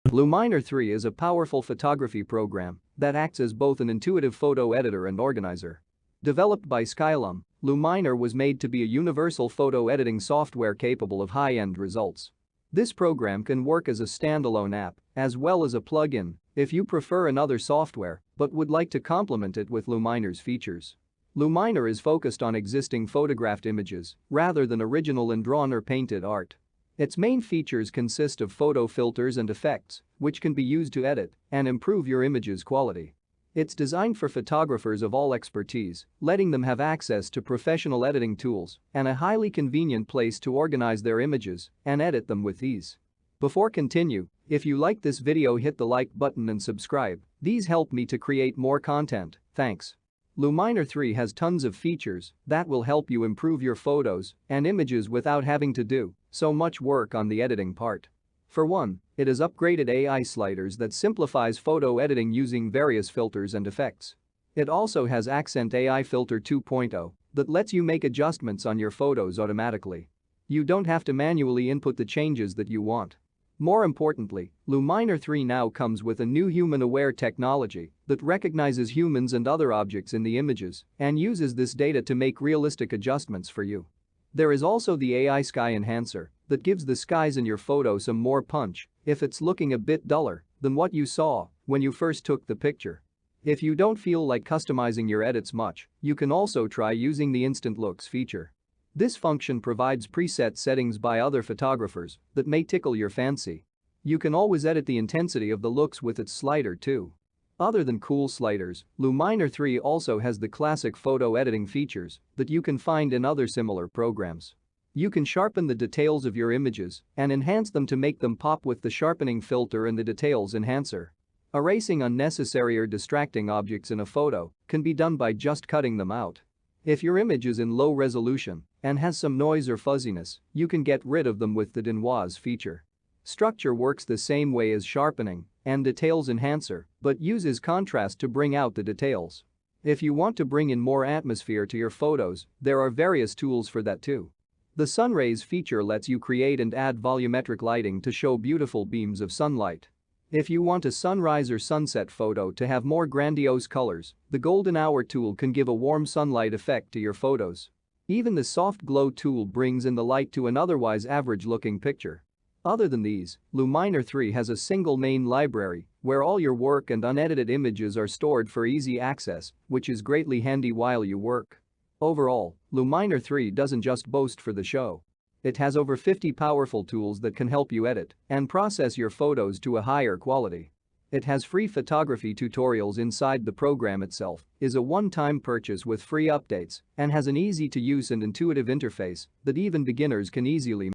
Luminar 3 is a powerful photography program that acts as both an intuitive photo editor and organizer. Developed by Skylum, Luminar was made to be a universal photo editing software capable of high-end results. This program can work as a standalone app as well as a plug-in if you prefer another software but would like to complement it with Luminar's features. Luminar is focused on existing photographed images rather than original and drawn or painted art. Its main features consist of photo filters and effects, which can be used to edit and improve your image's quality. It's designed for photographers of all expertise, letting them have access to professional editing tools and a highly convenient place to organize their images and edit them with ease. Before continue, if you like this video, hit the like button and subscribe. These help me to create more content, thanks. Luminar 3 has tons of features that will help you improve your photos and images without having to do so much work on the editing part. For one, it has upgraded AI sliders that simplifies photo editing using various filters and effects. It also has Accent AI Filter 2.0 that lets you make adjustments on your photos automatically. You don't have to manually input the changes that you want. More importantly, Luminar 3 now comes with a new human-aware technology that recognizes humans and other objects in the images and uses this data to make realistic adjustments for you. There is also the AI Sky Enhancer that gives the skies in your photo some more punch if it's looking a bit duller than what you saw when you first took the picture. If you don't feel like customizing your edits much, you can also try using the Instant Looks feature. This function provides preset settings by other photographers that may tickle your fancy. You can always edit the intensity of the looks with its slider too. Other than cool sliders, Luminar 3 also has the classic photo editing features that you can find in other similar programs. You can sharpen the details of your images and enhance them to make them pop with the sharpening filter and the details enhancer. Erasing unnecessary or distracting objects in a photo can be done by just cutting them out. If your image is in low resolution and has some noise or fuzziness, you can get rid of them with the denoise feature. Structure works the same way as sharpening and details enhancer but uses contrast to bring out the details. If you want to bring in more atmosphere to your photos, there are various tools for that too. The sun rays feature lets you create and add volumetric lighting to show beautiful beams of sunlight. If you want a sunrise or sunset photo to have more grandiose colors, the golden hour tool can give a warm sunlight effect to your photos. Even the soft glow tool brings in the light to an otherwise average-looking picture. Other than these, Luminar 3 has a single main library where all your work and unedited images are stored for easy access, which is greatly handy while you work. Overall, Luminar 3 doesn't just boast for the show. It has over 50 powerful tools that can help you edit and process your photos to a higher quality. It has free photography tutorials inside the program itself, is a one-time purchase with free updates, and has an easy-to-use and intuitive interface that even beginners can easily